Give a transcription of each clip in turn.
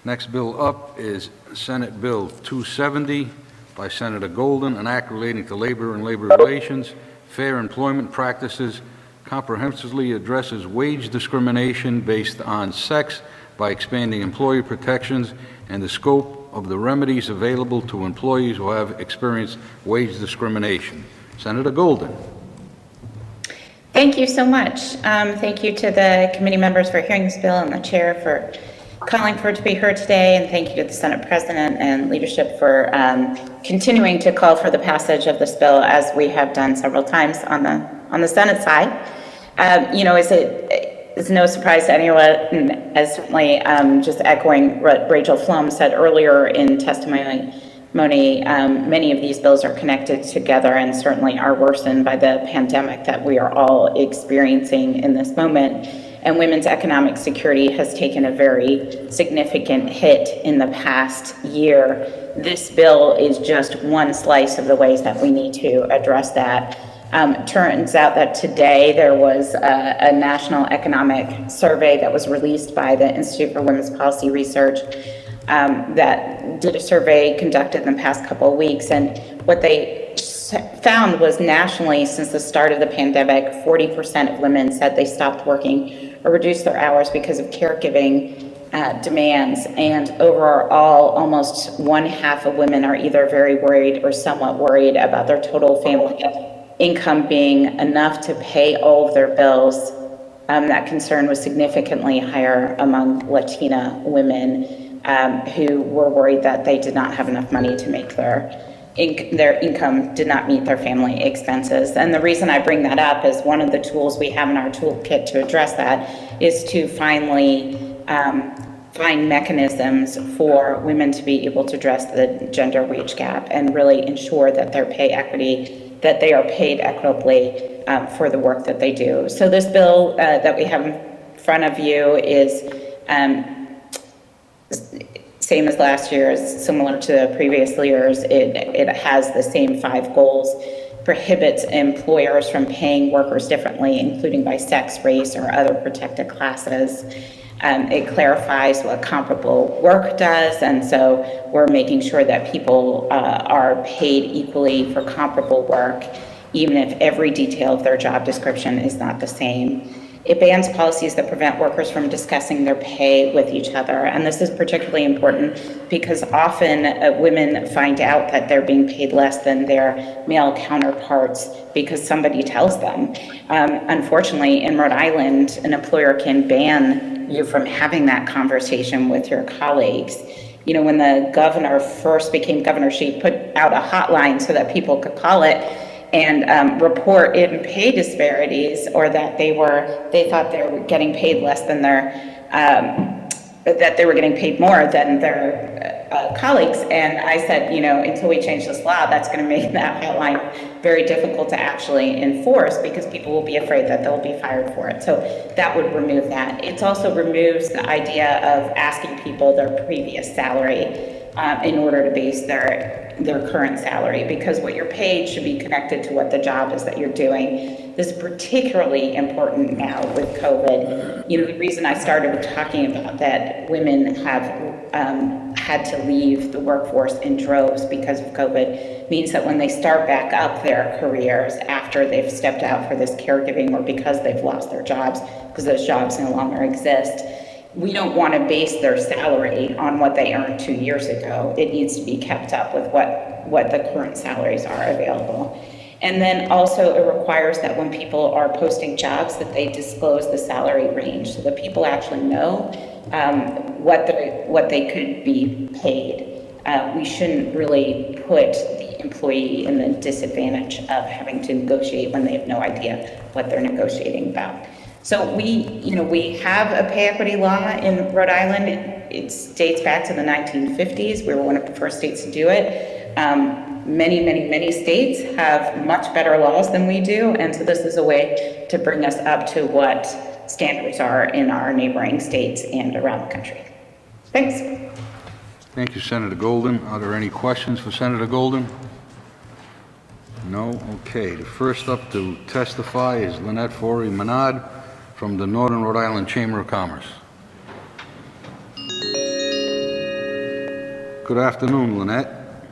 Next bill up is Senate Bill 270 by Senator Goldin, an act relating to labor and labor relations, fair employment practices, comprehensively addresses wage discrimination based on sex by expanding employee protections and the scope of the remedies available to employees who have experienced wage discrimination. Senator Goldin. Thank you so much. Thank you to the committee members for hearing this bill and the chair for calling for it to be heard today. And thank you to the Senate President and leadership for continuing to call for the passage of this bill, as we have done several times on the Senate side. It's no surprise to anyone, as certainly just echoing what Rachel Flom said earlier in testimony. Many of these bills are connected together and certainly are worsened by the pandemic that we are all experiencing in this moment. And women's economic security has taken a very significant hit in the past year. This bill is just one slice of the ways that we need to address that. Turns out that today there was a national economic survey that was released by the Institute for Women's Policy Research that did a survey conducted in the past couple of weeks. And what they found was nationally, since the start of the pandemic, 40% of women said they stopped working or reduced their hours because of caregiving demands. And overall, almost 1/2 of women are either very worried or somewhat worried about their total family income being enough to pay all of their bills. That concern was significantly higher among Latina women who were worried that they did not have enough money to make their income did not meet their family expenses. And the reason I bring that up is one of the tools we have in our toolkit to address that is to finally find mechanisms for women to be able to address the gender wage gap and really ensure that their pay equity, that they are paid equitably for the work that they do. So this bill that we have in front of you is same as last year's, similar to the previous years. It has the same 5 goals, prohibits employers from paying workers differently, including by sex, race, or other protected classes. It clarifies what comparable work does, and so we're making sure that people are paid equally for comparable work, even if every detail of their job description is not the same. It bans policies that prevent workers from discussing their pay with each other. And this is particularly important because often women find out that they're being paid less than their male counterparts because somebody tells them. Unfortunately, in Rhode Island, an employer can ban you from having that conversation with your colleagues. You know, when the governor first became governor, she put out a hotline so that people could call it and report in pay disparities, or that they thought they were getting paid less than their, that they were getting paid more than their colleagues. And I said, you know, until we change this law, that's going to make that hotline very difficult to actually enforce because people will be afraid that they'll be fired for it. So that would remove that. It also removes the idea of asking people their previous salary in order to base their current salary, because what you're paid should be connected to what the job is that you're doing. This is particularly important now with COVID. You know, the reason I started with talking about that women have had to leave the workforce in droves because of COVID means that when they start back up their careers after they've stepped out for this caregiving or because they've lost their jobs, because those jobs no longer exist, we don't want to base their salary on what they earned 2 years ago. It needs to be kept up with what the current salaries are available. And then also it requires that when people are posting jobs that they disclose the salary range so that people actually know what they could be paid. We shouldn't really put the employee in the disadvantage of having to negotiate when they have no idea what they're negotiating about. So we have a pay equity law in Rhode Island. It dates back to the 1950s. We were one of the first states to do it. Many states have much better laws than we do, and so this is a way to bring us up to what standards are in our neighboring states and around the country. Thanks. Thank you, Senator Goldin. Are there any questions for Senator Goldin? No? Okay. The first up to testify is Lynette Forey-Menard from the Northern Rhode Island Chamber of Commerce. Good afternoon, Lynette.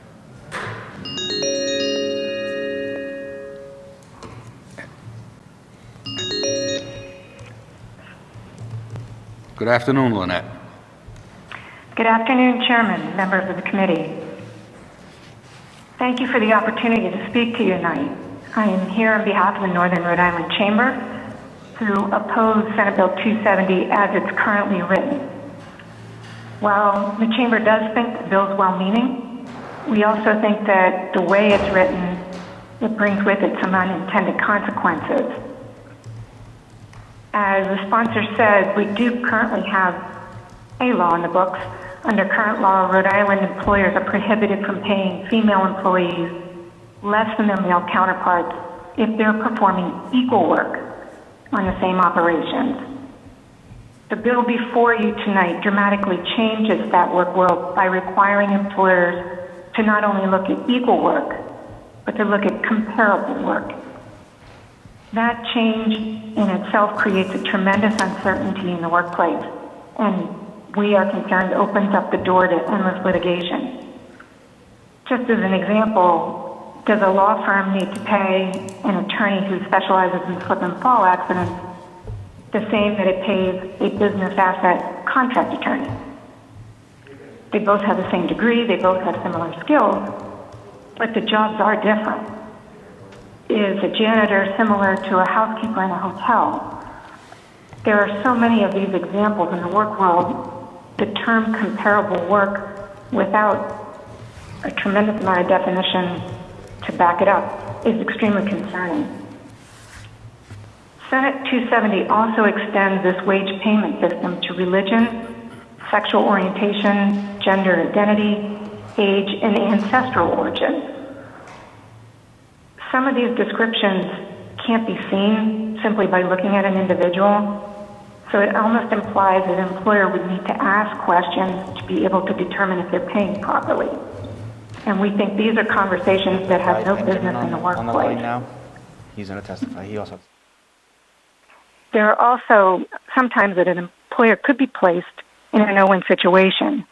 Good afternoon, Lynette. Good afternoon, Chairman, members of the committee. Thank you for the opportunity to speak to you tonight. I am here on behalf of the Northern Rhode Island Chamber to oppose Senate Bill 270 as it's currently written. While the Chamber does think the bill is well-meaning, we also think that the way it's written, it brings with it some unintended consequences. As the sponsor said, we do currently have a law in the books. Under current law, Rhode Island employers are prohibited from paying female employees less than their male counterparts if they're performing equal work on the same operations. The bill before you tonight dramatically changes that work world by requiring employers to not only look at equal work, but to look at comparable work. That change in itself creates a tremendous uncertainty in the workplace, and we are concerned opens up the door to endless litigation. Just as an example, does a law firm need to pay an attorney who specializes in slip and fall accidents the same that it pays a business asset contract attorney? They both have the same degree, they both have similar skills, but the jobs are different. Is a janitor similar to a housekeeper in a hotel? There are so many of these examples in the work world. The term comparable work, without a tremendous amount of definition to back it up, is extremely concerning. Senate 270 also extends this wage payment system to religion, sexual orientation, gender identity, age, and ancestral origin. Some of these descriptions can't be seen simply by looking at an individual, so it almost implies that an employer would need to ask questions to be able to determine if they're paying properly. And we think these are conversations that have no business in the workplace. On the line now, he's going to testify. He also. There are also sometimes that an employer could be placed in a no-win situation.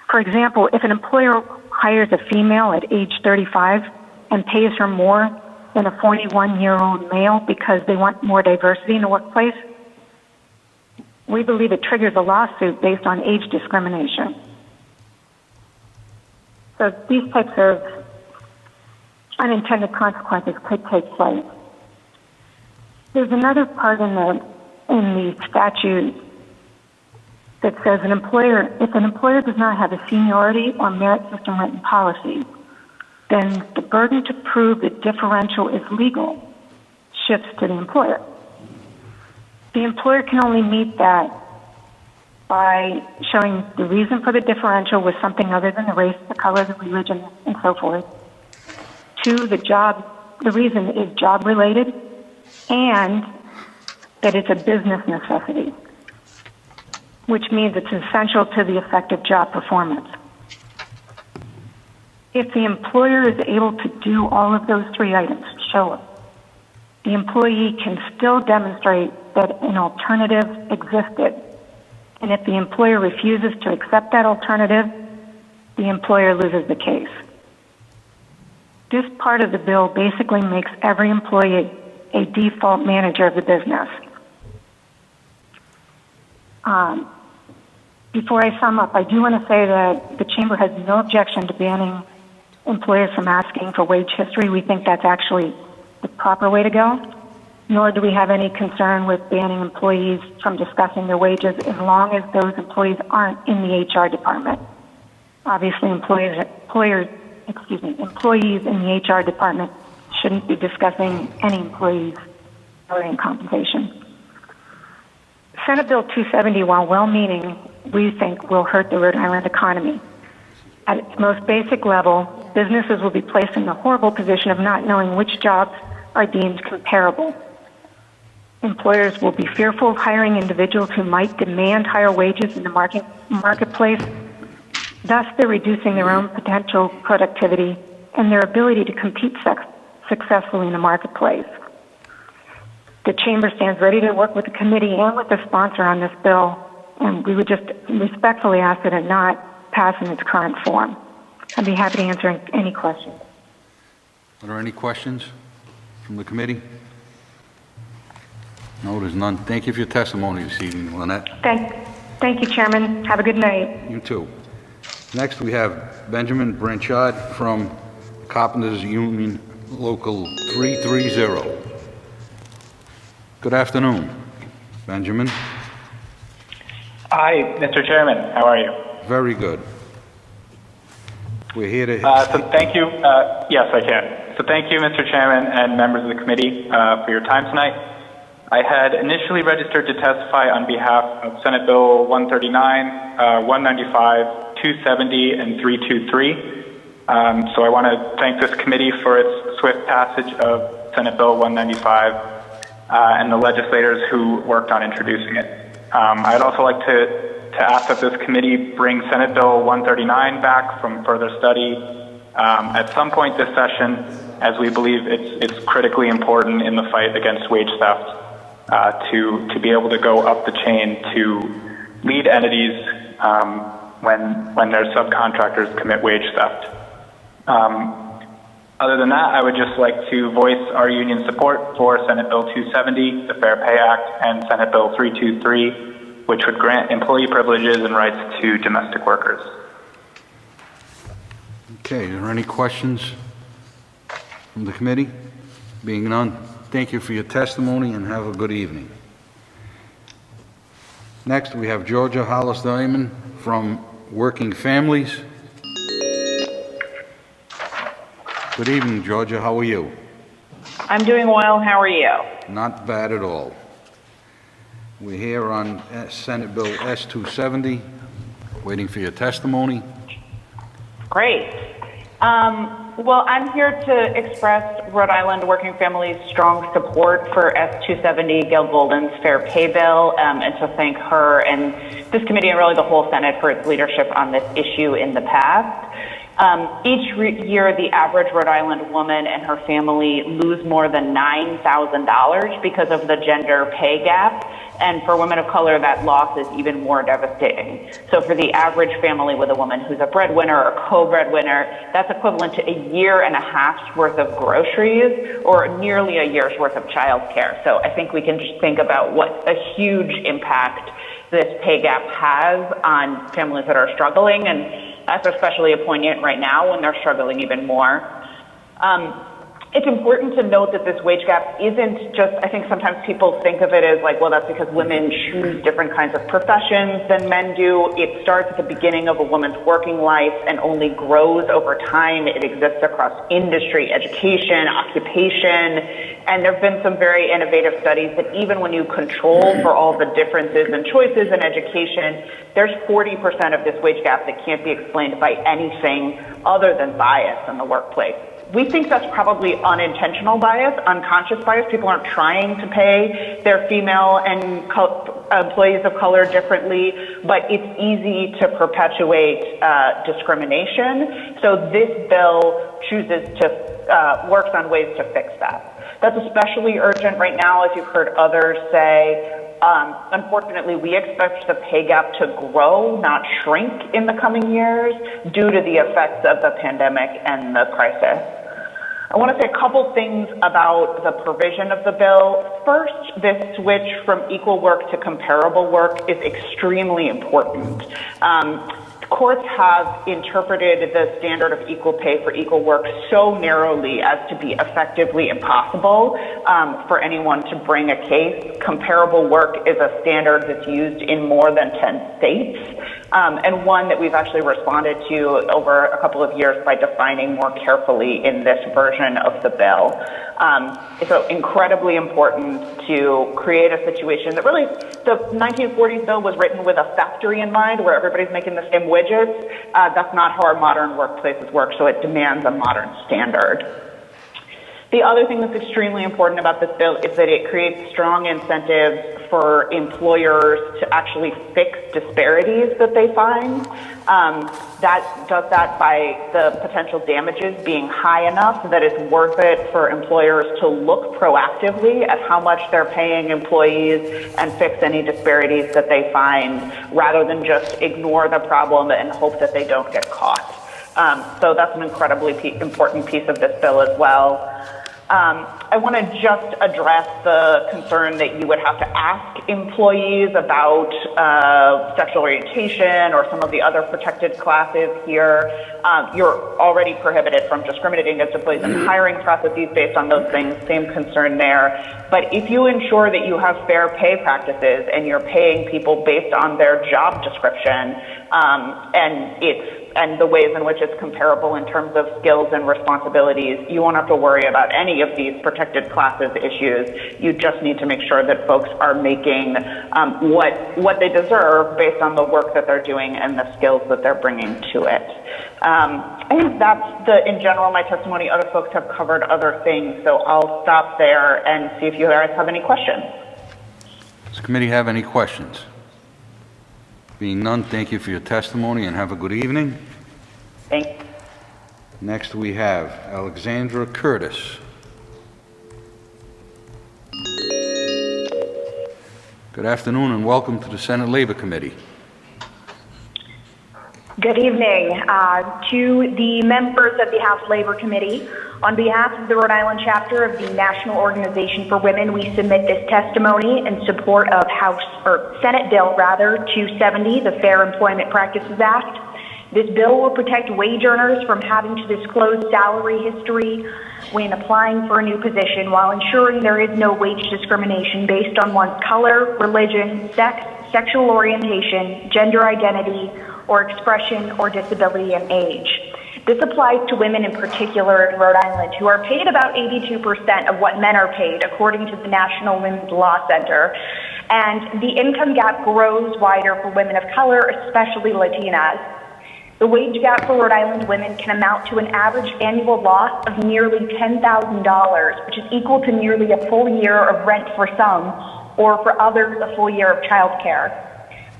For example, if an employer hires a female at age 35 and pays her more than a 41-year-old male because they want more diversity in the workplace, we believe it triggers a lawsuit based on age discrimination. So these types of unintended consequences could take place. There's another part in the statute that says if an employer does not have a seniority or merit system written policy, then the burden to prove the differential is legal shifts to the employer. The employer can only meet that by showing the reason for the differential was something other than the race, the color, the religion, and so forth. 2, the reason is job related, and that it's a business necessity, which means it's essential to the effective job performance. If the employer is able to do all of those 3 items, show it, the employee can still demonstrate that an alternative existed. And if the employer refuses to accept that alternative, the employer loses the case. This part of the bill basically makes every employee a default manager of the business. Before I sum up, I do want to say that the Chamber has no objection to banning employers from asking for wage history. We think that's actually the proper way to go. Nor do we have any concern with banning employees from discussing their wages as long as those employees aren't in the HR department. Obviously, employees in the HR department shouldn't be discussing any employees' salary and compensation. Senate Bill 270, while well-meaning, we think will hurt the Rhode Island economy. At its most basic level, businesses will be placed in the horrible position of not knowing which jobs are deemed comparable. Employers will be fearful of hiring individuals who might demand higher wages in the marketplace. Thus, they're reducing their own potential productivity and their ability to compete successfully in the marketplace. The Chamber stands ready to work with the committee and with the sponsor on this bill, and we would just respectfully ask that it not pass in its current form. I'd be happy to answer any questions. Are there any questions from the committee? No, there's none. Thank you for your testimony this evening, Lynette. Thank you, Chairman. Have a good night. You too. Next, we have Benjamin Branshad from Carpenters Union Local 330. Good afternoon, Benjamin. Hi, Mr. Chairman. How are you? Very good. We're here to... So thank you. Yes, I can. So thank you, Mr. Chairman and members of the committee for your time tonight. I had initially registered to testify on behalf of Senate Bill 139, 195, 270, and 323. So I want to thank this committee for its swift passage of Senate Bill 195 and the legislators who worked on introducing it. I'd also like to ask that this committee bring Senate Bill 139 back from further study at some point this session, as we believe it's critically important in the fight against wage theft to be able to go up the chain to lead entities when their subcontractors commit wage theft. Other than that, I would just like to voice our union support for Senate Bill 270, the Fair Pay Act, and Senate Bill 323, which would grant employee privileges and rights to domestic workers. Okay, are there any questions from the committee? Being none, thank you for your testimony and have a good evening. Next, we have Georgia Hollis-Diamond from Working Families. Good evening, Georgia. How are you? I'm doing well. How are you? Not bad at all. We're here on Senate Bill S-270, waiting for your testimony. Great. Well, I'm here to express Rhode Island Working Families' strong support for S-270, Gayle Goldin's Fair Pay Bill, and to thank her and this committee and really the whole Senate for its leadership on this issue in the past. Each year, the average Rhode Island woman and her family lose more than $9,000 because of the gender pay gap. And for women of color, that loss is even more devastating. So for the average family with a woman who's a breadwinner or co-breadwinner, that's equivalent to a year and a half's worth of groceries or nearly a year's worth of childcare. So I think we can just think about what a huge impact this pay gap has on families that are struggling, and that's especially poignant right now when they're struggling even more. It's important to note that this wage gap isn't just, I think sometimes people think of it as like, well, that's because women choose different kinds of professions than men do. It starts at the beginning of a woman's working life and only grows over time. It exists across industry, education, occupation, and there have been some very innovative studies that even when you control for all the differences and choices in education, there's 40% of this wage gap that can't be explained by anything other than bias in the workplace. We think that's probably unintentional bias, unconscious bias. People aren't trying to pay their female and employees of color differently, but it's easy to perpetuate discrimination. So this bill chooses to, works on ways to fix that. That's especially urgent right now, as you've heard others say. Unfortunately, we expect the pay gap to grow, not shrink in the coming years due to the effects of the pandemic and the crisis. I want to say a couple things about the provision of the bill. First, this switch from equal work to comparable work is extremely important. Courts have interpreted the standard of equal pay for equal work so narrowly as to be effectively impossible for anyone to bring a case. Comparable work is a standard that's used in more than 10 states, and one that we've actually responded to over a couple of years by defining more carefully in this version of the bill. So incredibly important to create a situation that really, the 1940s bill was written with a factory in mind where everybody's making the same widgets. That's not how our modern workplaces work, so it demands a modern standard. The other thing that's extremely important about this bill is that it creates strong incentives for employers to actually fix disparities that they find. That does that by the potential damages being high enough that it's worth it for employers to look proactively at how much they're paying employees and fix any disparities that they find, rather than just ignore the problem and hope that they don't get caught. So that's an incredibly important piece of this bill as well. I want to just address the concern that you would have to ask employees about sexual orientation or some of the other protected classes here. You're already prohibited from discriminating against employees in hiring processes based on those things, same concern there. But if you ensure that you have fair pay practices and you're paying people based on their job description, and the ways in which it's comparable in terms of skills and responsibilities, you won't have to worry about any of these protected classes issues. You just need to make sure that folks are making what they deserve based on the work that they're doing and the skills that they're bringing to it. I think that's in general, my testimony. Other folks have covered other things, so I'll stop there and see if you guys have any questions. Does the committee have any questions? Being none, thank you for your testimony and have a good evening. Thanks. Next we have Alexandra Curtis. Good afternoon and welcome to the Senate Labor Committee. Good evening to the members of the House Labor Committee. On behalf of the Rhode Island chapter of the National Organization for Women, we submit this testimony in support of Senate Bill 270, the Fair Employment Practices Act. This bill will protect wage earners from having to disclose salary history when applying for a new position, while ensuring there is no wage discrimination based on one's color, religion, sex, sexual orientation, gender identity, or expression, or disability and age. This applies to women in particular in Rhode Island, who are paid about 82% of what men are paid, according to the National Women's Law Center. And the income gap grows wider for women of color, especially Latinas. The wage gap for Rhode Island women can amount to an average annual loss of nearly $10,000, which is equal to nearly a full year of rent for some, or for others, a full year of child care.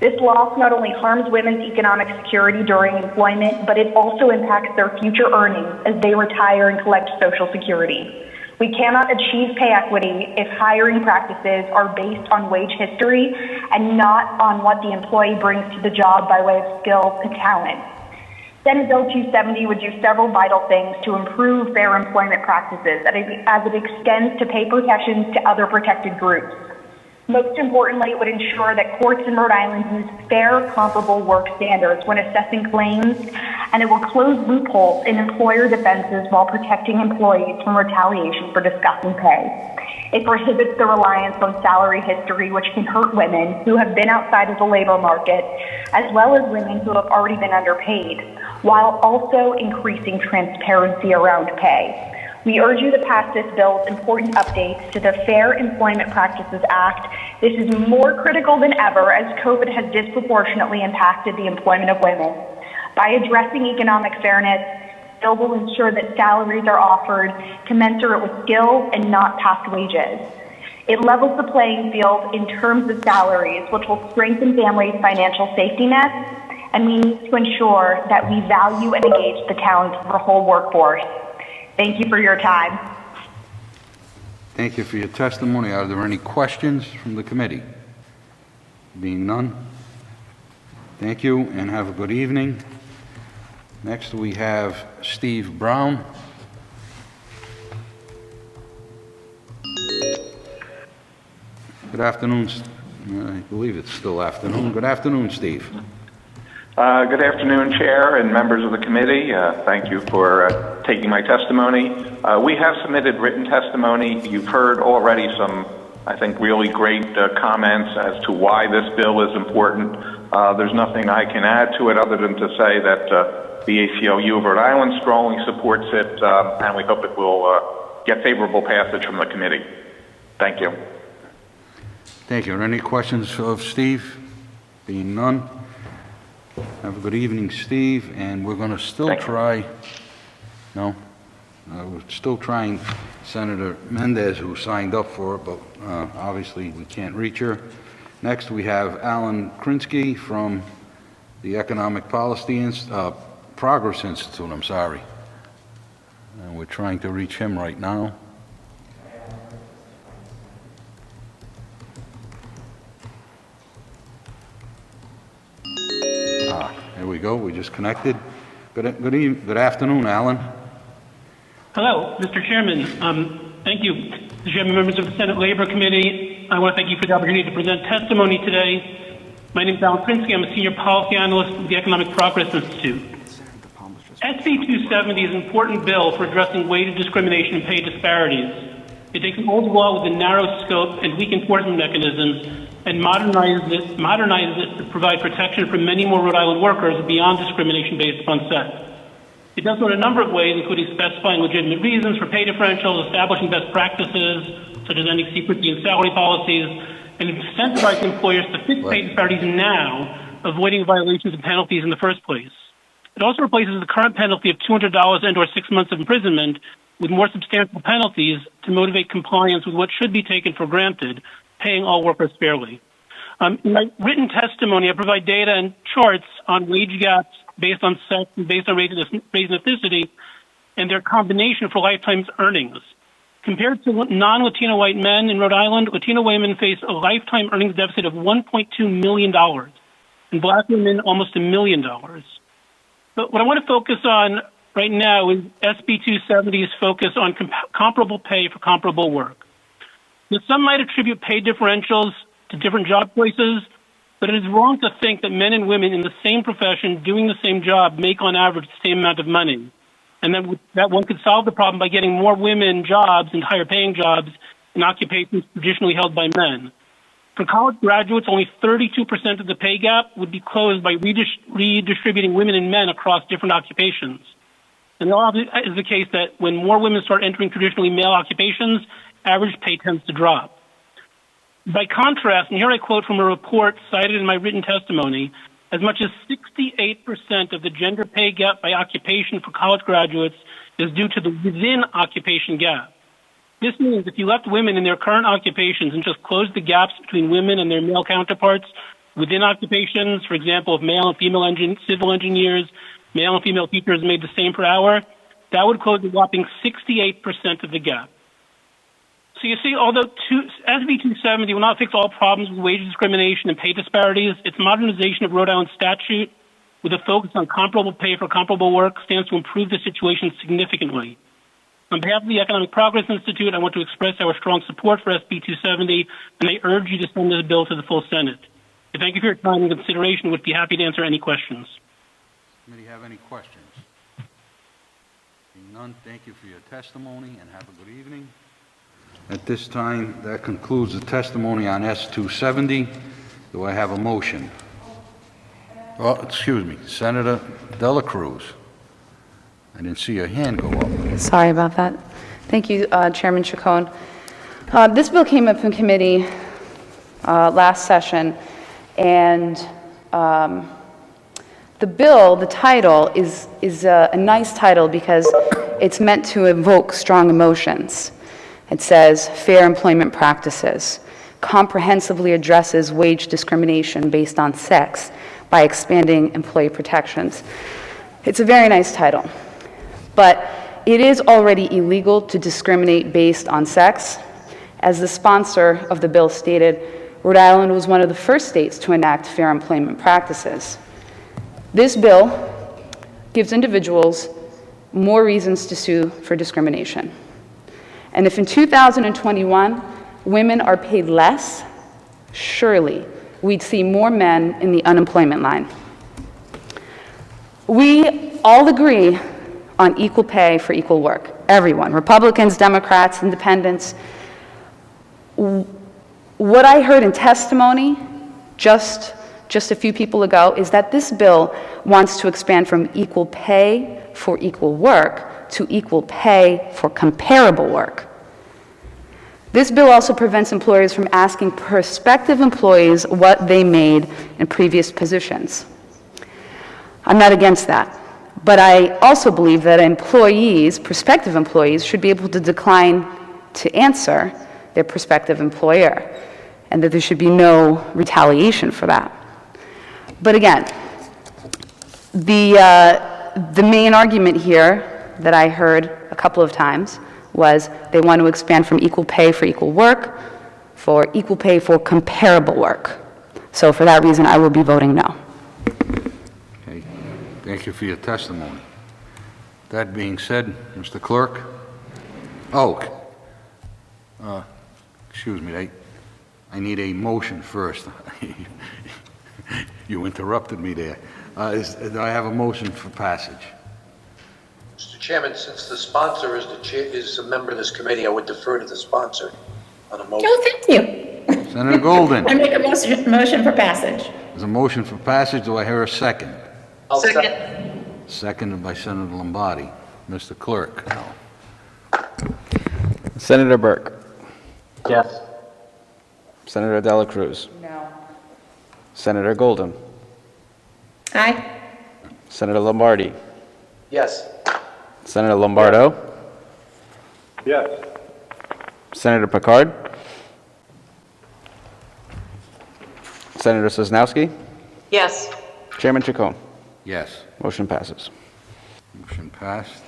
This loss not only harms women's economic security during employment, but it also impacts their future earnings as they retire and collect Social Security. We cannot achieve pay equity if hiring practices are based on wage history and not on what the employee brings to the job by way of skills and talent. Senate Bill 270 would do several vital things to improve fair employment practices as it extends to pay protections to other protected groups. Most importantly, it would ensure that courts in Rhode Island use fair, comparable work standards when assessing claims, and it will close loopholes in employer defenses while protecting employees from retaliation for discussing pay. It prohibits the reliance on salary history, which can hurt women who have been outside of the labor market, as well as women who have already been underpaid, while also increasing transparency around pay. We urge you to pass this bill's important updates to the Fair Employment Practices Act. This is more critical than ever as COVID has disproportionately impacted the employment of women. By addressing economic fairness, the bill will ensure that salaries are offered commensurate with skills and not past wages. It levels the playing field in terms of salaries, which will strengthen families' financial safety nets, and we need to ensure that we value and engage the talent of the whole workforce. Thank you for your time. Thank you for your testimony. Are there any questions from the committee? Being none, thank you and have a good evening. Next we have Steve Brown. Good afternoon. I believe it's still afternoon. Good afternoon, Steve. Good afternoon, Chair and members of the committee. Thank you for taking my testimony. We have submitted written testimony. You've heard already some, I think, really great comments as to why this bill is important. There's nothing I can add to it other than to say that the ACLU of Rhode Island strongly supports it, and we hope it will get favorable passage from the committee. Thank you. Thank you. Are there any questions of Steve? Being none. Have a good evening, Steve, and we're going to still try. No? We're still trying Senator Mendez, who signed up for it, but obviously we can't reach her. Next, we have Alan Krinsky from the Economic Policy Progress Institute, I'm sorry. And we're trying to reach him right now. There we go, we just connected. Good afternoon, Alan. Hello, Mr. Chairman. Thank you, Mr. Chairman, members of the Senate Labor Committee. I want to thank you for the opportunity to present testimony today. My name is Alan Krinsky. I'm a senior policy analyst at the Economic Progress Institute. SB 270 is an important bill for addressing wage discrimination and pay disparities. It takes an old law with a narrow scope and weak enforcement mechanisms and modernizes it to provide protection for many more Rhode Island workers beyond discrimination based upon sex. It does so in a number of ways, including specifying legitimate reasons for pay differentials, establishing best practices, such as ending secrecy and salary policies, and incentivizing employers to fix pay disparities now, avoiding violations and penalties in the first place. It also replaces the current penalty of $200 and/or 6 months of imprisonment with more substantial penalties to motivate compliance with what should be taken for granted, paying all workers fairly. In my written testimony, I provide data and charts on wage gaps based on sex and based on race and ethnicity and their combination for lifetime's earnings. Compared to non-Latino white men in Rhode Island, Latino women face a lifetime earnings deficit of $1.2 million, and black women almost $1 million. But what I want to focus on right now is SB 270's focus on comparable pay for comparable work. Now, some might attribute pay differentials to different job choices, but it is wrong to think that men and women in the same profession doing the same job make on average the same amount of money, and that one could solve the problem by getting more women jobs and higher paying jobs in occupations traditionally held by men. For college graduates, only 32% of the pay gap would be closed by redistributing women and men across different occupations. And it also is the case that when more women start entering traditionally male occupations, average pay tends to drop. By contrast, and here I quote from a report cited in my written testimony, as much as 68% of the gender pay gap by occupation for college graduates is due to the within occupation gap. This means if you left women in their current occupations and just closed the gaps between women and their male counterparts within occupations, for example, if male and female civil engineers, male and female teachers made the same per hour, that would close a whopping 68% of the gap. So you see, although SB 270 will not fix all problems with wage discrimination and pay disparities, its modernization of Rhode Island statute with a focus on comparable pay for comparable work stands to improve the situation significantly. On behalf of the Economic Progress Institute, I want to express our strong support for SB 270, and I urge you to send this bill to the full Senate. I thank you for your time and consideration. Would be happy to answer any questions. Committee have any questions? Seeing none, thank you for your testimony and have a good evening. At this time, that concludes the testimony on S-270. Do I have a motion? Oh, excuse me, Senator Dela Cruz. I didn't see your hand go up. Sorry about that. Thank you, Chairman Chacon. This bill came up in committee last session, and the bill, the title, is a nice title because it's meant to evoke strong emotions. It says, fair employment practices, comprehensively addresses wage discrimination based on sex by expanding employee protections. It's a very nice title, but it is already illegal to discriminate based on sex. As the sponsor of the bill stated, Rhode Island was one of the first states to enact fair employment practices. This bill gives individuals more reasons to sue for discrimination. And if in 2021, women are paid less, surely we'd see more men in the unemployment line. We all agree on equal pay for equal work. Everyone, Republicans, Democrats, Independents. What I heard in testimony just a few people ago is that this bill wants to expand from equal pay for equal work to equal pay for comparable work. This bill also prevents employers from asking prospective employees what they made in previous positions. I'm not against that, But I also believe that employees, prospective employees, should be able to decline to answer their prospective employer, and that there should be no retaliation for that. But again, the main argument here that I heard a couple of times was they want to expand from equal pay for equal work for equal pay for comparable work. So for that reason, I will be voting no. Okay, thank you for your testimony. That being said, Mr. Clerk? Oh, excuse me, I need a motion first. You interrupted me there. Do I have a motion for passage? Mr. Chairman, since the sponsor is a member of this committee, I would defer to the sponsor on a motion. Oh, thank you. Senator Goldin. I make a motion for passage. There's a motion for passage. Do I hear a second? I'll Second. Seconded by Senator Lombardi. Mr. Clerk? Senator Burke. Yes. Senator Dela Cruz. No. Senator Goldin. Aye. Senator Lombardi. Yes. Senator Lombardo. Yes. Senator Picard. Senator Sosnowski. Yes. Chairman Chacon. Yes. Motion passes. Motion passed.